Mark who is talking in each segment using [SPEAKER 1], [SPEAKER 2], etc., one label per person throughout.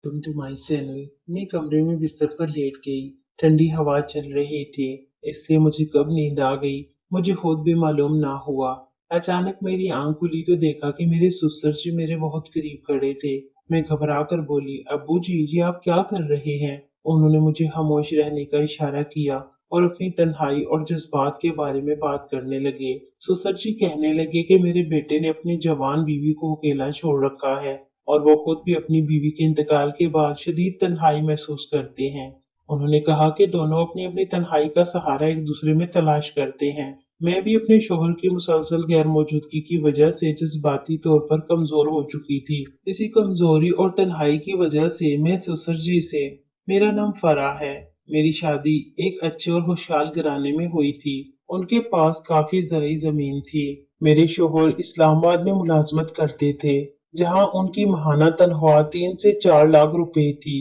[SPEAKER 1] तुम to my channel. मैं कमरे में बिस्तर पर लेट गई। ठंडी हवा चल रही थी, इसलिए मुझे कब नींद आ गई मुझे खुद भी मालूम ना हुआ। अचानक मेरी आंख खुली तो देखा कि मेरे ससुर जी मेरे बहुत करीब खड़े थे। मैं घबरा कर बोली, अब्बू जी, ये आप क्या कर रहे हैं? उन्होंने मुझे खामोश रहने का इशारा किया और अपनी तन्हाई और जज्बात के बारे में बात करने लगे। ससुर जी कहने लगे कि मेरे बेटे ने अपनी जवान बीवी को अकेला छोड़ रखा है और वो खुद भी अपनी बीवी के इंतकाल के बाद शदीद तन्हाई महसूस करते हैं। उन्होंने कहा कि दोनों अपनी अपनी तन्हाई का सहारा एक दूसरे में तलाश करते हैं। मैं भी अपने शोहर की मुसलसल गैर मौजूदगी की वजह से जज्बाती तौर पर कमजोर हो चुकी थी। इसी कमजोरी और तन्हाई की वजह से मैं ससुर जी से, मेरा नाम फराह है, मेरी शादी एक अच्छे और खुशहाल घराने में हुई थी। उनके पास काफी ज़रई जमीन थी। मेरे शोहर इस्लामाबाद में मुलाजमत करते थे, जहां उनकी माहाना तनख्वाह 3 से 4 लाख रुपए थी।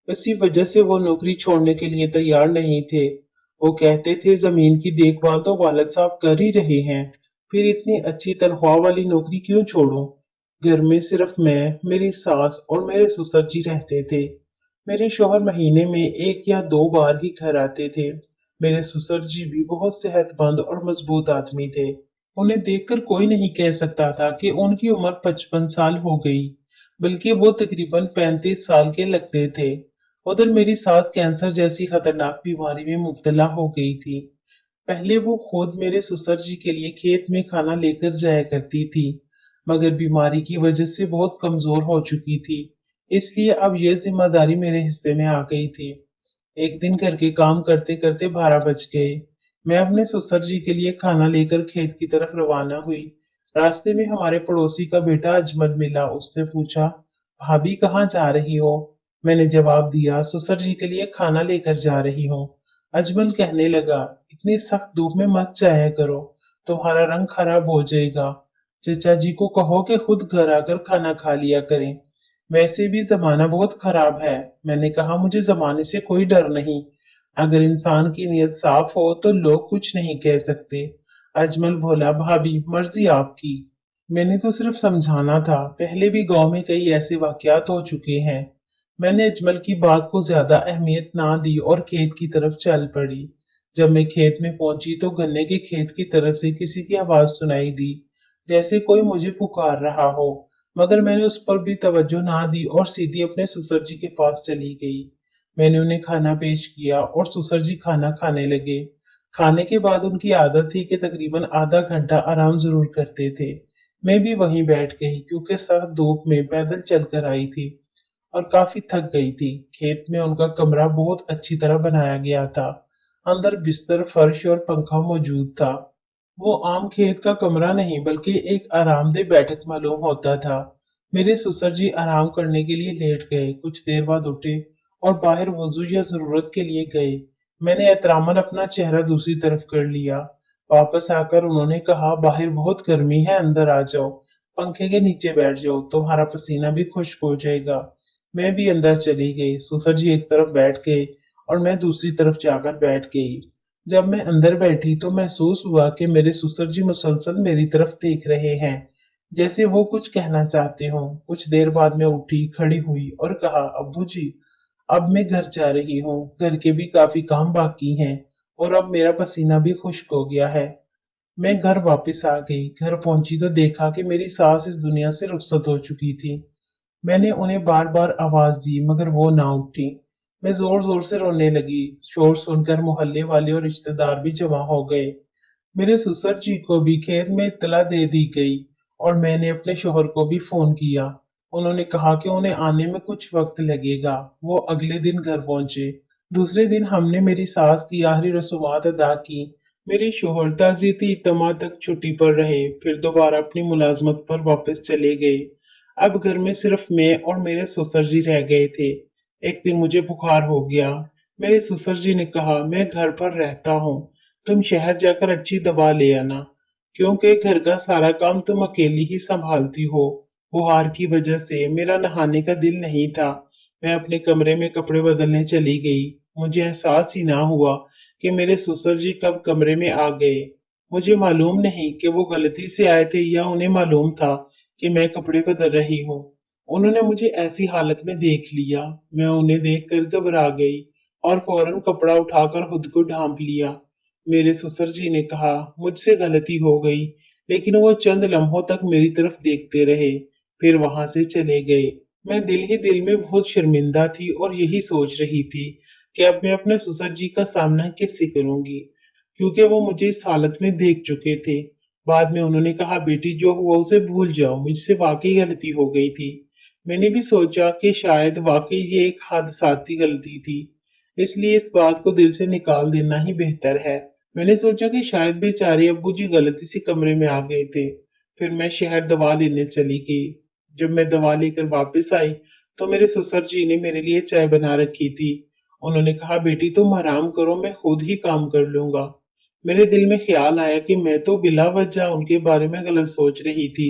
[SPEAKER 1] इसी वजह से वो नौकरी छोड़ने के लिए तैयार नहीं थे। वो कहते थे, जमीन की देखभाल तो वालिद साहब कर ही रहे हैं, फिर इतनी अच्छी तनख्वाह वाली नौकरी क्यों छोड़ूं? घर में सिर्फ मैं, मेरी सास और मेरे ससुर जी रहते थे। मेरे शौहर महीने में 1 या 2 बार ही घर आते थे। मेरे ससुर जी भी बहुत सेहतमंद और मजबूत आदमी थे। उन्हें देखकर कोई नहीं कह सकता था कि उनकी उम्र 55 साल हो गई, बल्कि वो तकरीबन 35 साल के लगते थे। उधर मेरी सास कैंसर जैसी खतरनाक बीमारी में मुब्तला हो गई थी। पहले वो खुद मेरे ससुर जी के लिए खेत में खाना लेकर जाया करती थी, मगर बीमारी की वजह से बहुत कमजोर हो चुकी थी, इसलिए अब यह जिम्मेदारी मेरे हिस्से में आ गई थी। एक दिन घर के काम करते करते 12 बज गए। मैं अपने ससुर जी के लिए खाना लेकर खेत की तरफ रवाना हुई। रास्ते में हमारे पड़ोसी का बेटा अजमल मिला। उसने पूछा, भाभी कहाँ जा रही हो? मैंने जवाब दिया, ससुर जी के लिए खाना लेकर जा रही हूँ। अजमल कहने लगा, इतनी सख्त धूप में मत जाया करो, तुम्हारा रंग खराब हो जाएगा। चचा जी को कहो कि खुद घर आकर खाना खा लिया करें। वैसे भी जमाना बहुत खराब है। मैंने कहा, मुझे जमाने से कोई डर नहीं। अगर इंसान की नीयत साफ हो तो लोग कुछ नहीं कह सकते। अजमल बोला, भाभी मर्जी आपकी। मैंने तो सिर्फ समझाना था, पहले भी गांव में कई ऐसे वाकयात हो चुके हैं। मैंने अजमल की बात को ज्यादा अहमियत ना दी और खेत की तरफ चल पड़ी। जब मैं खेत में पहुंची तो गन्ने के खेत की तरफ से किसी की आवाज सुनाई दी, जैसे कोई मुझे पुकार रहा हो, मगर मैंने उस पर भी तवज्जो ना दी और सीधी अपने ससुर जी के पास चली गई। मैंने उन्हें खाना पेश किया और ससुर जी खाना खाने लगे। खाने के बाद उनकी आदत थी कि तकरीबन आधा घंटा आराम जरूर करते थे। मैं भी वहीं बैठ गई, क्योंकि सर्द धूप में पैदल चलकर आई थी और काफी थक गई थी। खेत में उनका कमरा बहुत अच्छी तरह बनाया गया था। अंदर बिस्तर, फर्श और पंखा मौजूद था। वो आम खेत का कमरा नहीं, बल्कि एक आरामदेह बैठक मालूम होता था। मेरे ससुर जी आराम करने के लिए लेट गए, कुछ देर बाद उठे और बाहर वजू या जरूरत के लिए गए। मैंने एहतरामन अपना चेहरा दूसरी तरफ कर लिया। वापस आकर उन्होंने कहा, बाहर बहुत गर्मी है, अंदर आ जाओ, पंखे के नीचे बैठ जाओ, तुम्हारा पसीना भी खुश्क हो जाएगा। मैं भी अंदर चली गई। ससुर जी एक तरफ बैठ गए और मैं दूसरी तरफ जाकर बैठ गई। जब मैं अंदर बैठी तो महसूस हुआ कि मेरे ससुर जी मुसलसल मेरी तरफ देख रहे हैं, जैसे वो कुछ कहना चाहते हो। कुछ देर बाद मैं उठी, खड़ी हुई और कहा, अब्बू जी, अब मैं घर जा रही हूँ। घर के भी काफी काम बाकी हैं और अब मेरा पसीना भी खुश्क हो गया है। मैं घर वापस आ गई। घर पहुंची तो देखा कि मेरी सास इस दुनिया से रुखसत हो चुकी थी। मैंने उन्हें बार बार आवाज दी, मगर वो ना उठी। मैं जोर जोर से रोने लगी। शोर सुनकर मोहल्ले वाले और रिश्तेदार भी जमा हो गए। मेरे ससुर जी को भी खेत में इत्तला दे दी गई और मैंने अपने शोहर को भी फोन किया। उन्होंने कहा कि उन्हें आने में कुछ वक्त लगेगा। वो अगले दिन घर पहुंचे। दूसरे दिन हमने मेरी सास की आखिरी रसूमात अदा की। मेरे शोहर ताज़ियती इज्तिमा तक छुट्टी पर रहे, फिर दोबारा अपनी मुलाजमत पर वापस चले गए। अब घर में सिर्फ मैं और मेरे ससुर जी रह गए थे। एक दिन मुझे बुखार हो गया। मेरे ससुर जी ने कहा, मैं घर पर रहता हूँ, तुम शहर जाकर अच्छी दवा ले आना, क्योंकि घर का सारा काम तुम अकेली ही संभालती हो। बुखार की वजह से मेरा नहाने का दिल नहीं था। मैं अपने कमरे में कपड़े बदलने चली गई। मुझे एहसास ही ना हुआ कि मेरे ससुर जी कब कमरे में आ गए। मुझे मालूम नहीं कि वो गलती से आए थे या उन्हें मालूम था कि मैं कपड़े बदल रही हूँ। उन्होंने मुझे ऐसी हालत में देख लिया। मैं उन्हें देखकर घबरा गई और फौरन कपड़ा उठाकर खुद को ढांप लिया। मेरे ससुर जी ने कहा, मुझसे गलती हो गई, लेकिन वो चंद लम्हों तक मेरी तरफ देखते रहे, फिर वहां से चले गए। मैं दिल ही दिल में बहुत शर्मिंदा थी और यही सोच रही थी कि अब मैं अपने ससुर जी का सामना कैसे करूंगी, क्योंकि वो मुझे इस हालत में देख चुके थे। बाद में उन्होंने कहा, बेटी जो हुआ उसे भूल जाओ, मुझसे वाकई गलती हो गई थी। मैंने भी सोचा कि शायद वाकई ये एक हादसाती गलती थी, इसलिए इस बात को दिल से निकाल देना ही बेहतर है। मैंने सोचा कि शायद बेचारे अब्बू जी गलती से कमरे में आ गए थे। फिर मैं शहर दवा लेने चली गई। जब मैं दवा लेकर वापस आई तो मेरे ससुर जी ने मेरे लिए चाय बना रखी थी। उन्होंने कहा, बेटी तुम आराम करो, मैं खुद ही काम कर लूंगा। मेरे दिल में ख्याल आया कि मैं तो बिला वजह उनके बारे में गलत सोच रही थी,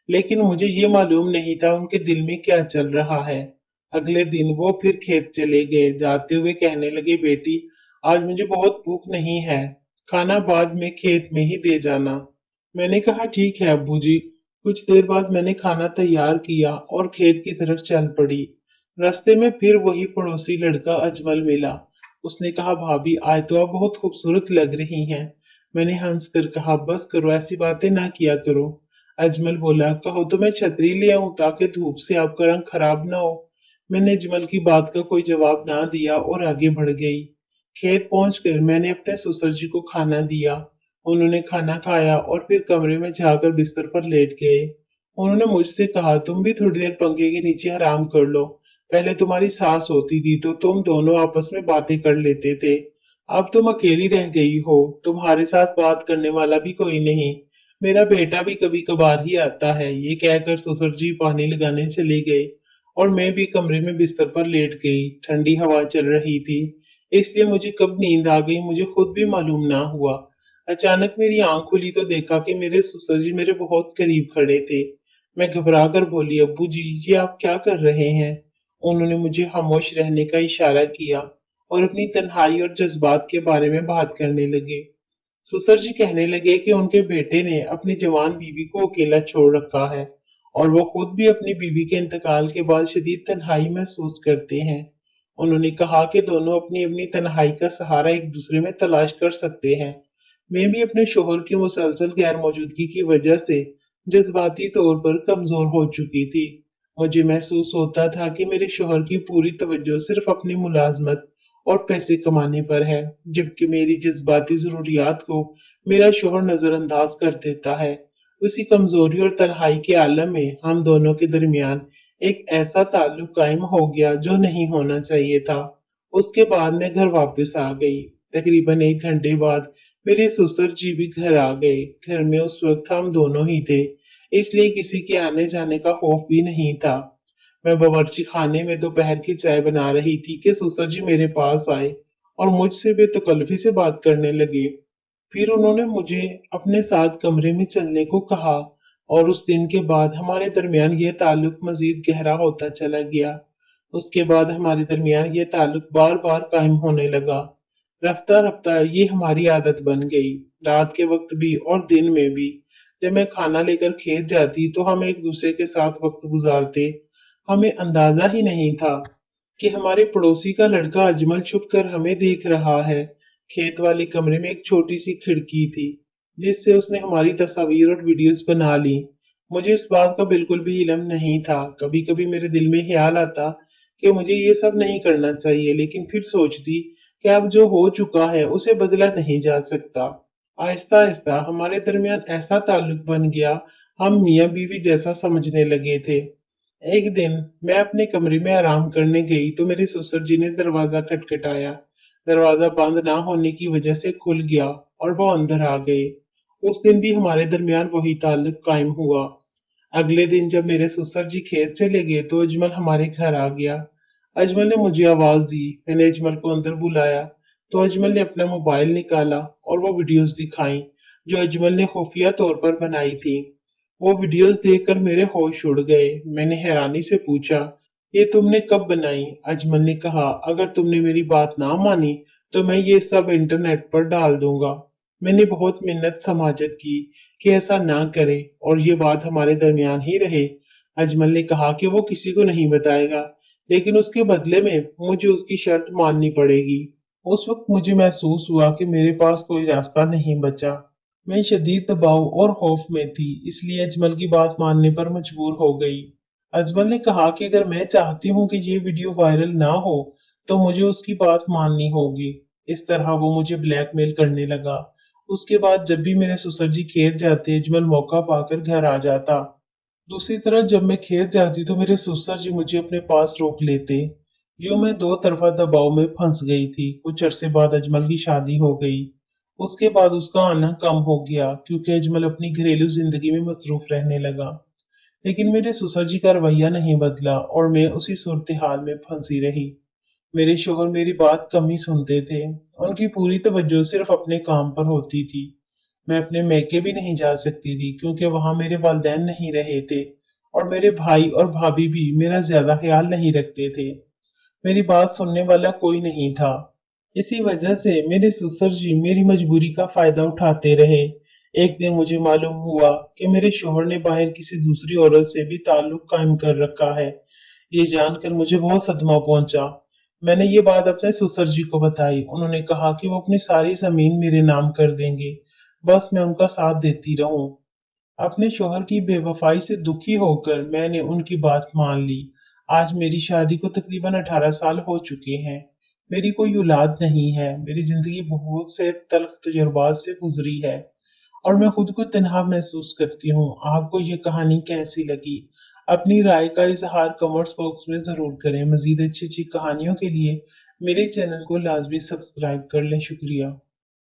[SPEAKER 1] लेकिन मुझे ये मालूम नहीं था उनके दिल में क्या चल रहा है। अगले दिन वो फिर खेत चले गए। जाते हुए कहने लगे, बेटी आज मुझे बहुत भूख नहीं है, खाना बाद में खेत में ही दे जाना। मैंने कहा, ठीक है अब्बू जी। कुछ देर बाद मैंने खाना तैयार किया और खेत की तरफ चल पड़ी। रास्ते में फिर वही पड़ोसी लड़का अजमल मिला। उसने कहा, भाभी आज तो आप बहुत खूबसूरत लग रही हैं। मैंने हंस कर कहा, बस करो, ऐसी बातें ना किया करो। अजमल बोला, कहो तो मैं छतरी ले आऊं ताकि धूप से आपका रंग खराब ना हो। मैंने अजमल की बात का कोई जवाब ना दिया और आगे बढ़ गई। खेत पहुंचकर मैंने अपने ससुर जी को खाना दिया। उन्होंने खाना खाया और फिर कमरे में जाकर बिस्तर पर लेट गए। उन्होंने मुझसे कहा, तुम भी थोड़ी देर पंखे के नीचे आराम कर लो। पहले तुम्हारी सास होती थी तो तुम दोनों आपस में बातें कर लेते थे। अब तुम अकेली रह गई हो, तुम्हारे साथ बात करने वाला भी कोई नहीं। मेरा बेटा भी कभी कभार ही आता है। ये कहकर ससुर जी पानी लगाने चले गए और मैं भी कमरे में बिस्तर पर लेट गई। ठंडी हवा चल रही थी, इसलिए मुझे कब नींद आ गई मुझे खुद भी मालूम ना हुआ। अचानक मेरी आंख खुली तो देखा कि मेरे ससुर जी मेरे बहुत करीब खड़े थे। मैं घबरा कर बोली, अब्बू जी ये आप क्या कर रहे हैं? उन्होंने मुझे खामोश रहने का इशारा किया और अपनी तन्हाई और जज्बात के बारे में बात करने लगे। ससुर जी कहने लगे कि उनके बेटे ने अपनी जवान बीवी को अकेला छोड़ रखा है और वो खुद भी अपनी बीवी के इंतकाल के बाद शदीद तन्हाई महसूस करते हैं। उन्होंने कहा कि दोनों अपनी अपनी तन्हाई का सहारा एक दूसरे में तलाश कर सकते हैं। मैं भी अपने शोहर की मुसलसल गैर मौजूदगी की वजह से जज्बाती तौर पर कमजोर हो चुकी थी। मुझे महसूस होता था कि मेरे शोहर की पूरी तवज्जो सिर्फ अपनी मुलाजमत और पैसे कमाने पर है, जबकि मेरी जज्बाती जरूरियात को मेरा शोहर नजरअंदाज कर देता है। उसी कमजोरी और तन्हाई के आलम में हम दोनों के दरमियान एक ऐसा ताल्लुक कायम हो गया जो नहीं होना चाहिए था। उसके बाद मैं घर वापस आ गई। तकरीबन 1 घंटे बाद मेरे ससुर जी भी घर आ गए। घर में उस वक्त हम दोनों ही थे, इसलिए किसी के आने जाने का खौफ भी नहीं था। मैं बावर्ची खाने में दोपहर की चाय बना रही थी कि ससुर जी मेरे पास आए और मुझसे बेतकल्लुफी से बात करने लगे। फिर उन्होंने मुझे अपने साथ कमरे में चलने को कहा और उस दिन के बाद हमारे दरमियान यह ताल्लुक मजीद गहरा होता चला गया। उसके बाद हमारे दरमियान यह ताल्लुक बार बार कायम होने लगा। रफ्ता रफ्ता ये हमारी आदत बन गई, रात के वक्त भी और दिन में भी। जब मैं खाना लेकर खेत जाती तो हम एक दूसरे के साथ वक्त गुजारते। हमें अंदाजा ही नहीं था कि हमारे पड़ोसी का लड़का अजमल छुप कर हमें देख रहा है। खेत वाले कमरे में एक छोटी सी खिड़की थी जिससे उसने हमारी तस्वीर और वीडियोस बना ली। मुझे इस बात का बिल्कुल भी इल्म नहीं था। कभी कभी मेरे दिल में ख्याल आता कि मुझे ये सब नहीं करना चाहिए, लेकिन फिर सोचती कि अब जो हो चुका है उसे बदला नहीं जा सकता। आहिस्ता आहिस्ता हमारे दरमियान ऐसा ताल्लुक बन गया, हम मियाँ बीवी जैसा समझने लगे थे। एक दिन मैं अपने कमरे में आराम करने गई तो मेरे ससुर जी ने दरवाजा खटखटाया। दरवाजा बंद ना होने की वजह से खुल गया और वो अंदर आ गए। उस दिन भी हमारे दरमियान वही ताल्लुक कायम हुआ। अगले दिन जब मेरे ससुर जी खेत चले गए तो अजमल हमारे घर आ गया। अजमल ने मुझे आवाज दी। मैंने अजमल को अंदर बुलाया तो अजमल ने अपना मोबाइल निकाला और वो वीडियोस दिखाई जो अजमल ने खुफिया तौर पर बनाई थी। वो वीडियोस देखकर मेरे होश उड़ गए। मैंने हैरानी से पूछा, ये तुमने कब बनाई? अजमल ने कहा, अगर तुमने मेरी बात ना मानी तो मैं ये सब इंटरनेट पर डाल दूंगा। मैंने बहुत मिन्नत समाजत की कि ऐसा ना करे और ये बात हमारे दरमियान ही रहे। अजमल ने कहा कि वो किसी को नहीं बताएगा, लेकिन उसके बदले में मुझे उसकी शर्त माननी पड़ेगी। उस वक्त मुझे महसूस हुआ कि मेरे पास कोई रास्ता नहीं बचा। मैं शदीद दबाव और खौफ में थी, इसलिए अजमल की बात मानने पर मजबूर हो गई। अजमल ने कहा कि अगर मैं चाहती हूँ कि ये वीडियो वायरल ना हो, तो मुझे उसकी बात माननी होगी। इस तरह वो मुझे ब्लैकमेल करने लगा। उसके बाद जब भी मेरे ससुर जी खेत जाते, अजमल मौका पाकर घर आ जाता। दूसरी तरफ जब मैं खेत जाती तो मेरे ससुर जी मुझे अपने पास रोक लेते। यूं मैं दो तरफा दबाव में फंस गई थी। कुछ अरसे बाद अजमल की शादी हो गई। उसके बाद उसका आना कम हो गया क्योंकि अजमल अपनी घरेलू जिंदगी में मसरूफ रहने लगा। लेकिन मेरे ससुर जी का रवैया नहीं बदला और मैं उसी सूरत हाल में फंसी रही। मेरे शोहर मेरी बात कम ही सुनते थे। उनकी पूरी तवज्जो सिर्फ अपने काम पर होती थी। मैं अपने मैके भी नहीं जा सकती थी क्योंकि वहां मेरे वालिदैन नहीं रहे थे और मेरे भाई और भाभी भी मेरा ज्यादा ख्याल नहीं रखते थे। मेरी बात सुनने वाला कोई नहीं था। इसी वजह से मेरे ससुर जी मेरी मजबूरी का फायदा उठाते रहे। एक दिन मुझे मालूम हुआ कि मेरे शोहर ने बाहर किसी दूसरी औरत से भी ताल्लुक कायम कर रखा है। ये जानकर मुझे बहुत सदमा पहुंचा। मैंने ये बात अपने ससुर जी को बताई। उन्होंने कहा कि वो अपनी सारी जमीन मेरे नाम कर देंगे, बस मैं उनका साथ देती रहूं। अपने शौहर की बेवफाई से दुखी होकर मैंने उनकी बात मान ली। आज मेरी शादी को तकरीबन 18 साल हो चुके हैं। मेरी कोई औलाद नहीं है। मेरी जिंदगी बहुत से तल्ख तजुर्बात से गुजरी है और मैं खुद को तन्हा महसूस करती हूँ। आपको ये कहानी कैसी लगी? अपनी राय का इजहार कमेंट्स बॉक्स में जरूर करें। मजीद अच्छी अच्छी कहानियों के लिए मेरे चैनल को लाजमी सब्सक्राइब कर लें। शुक्रिया।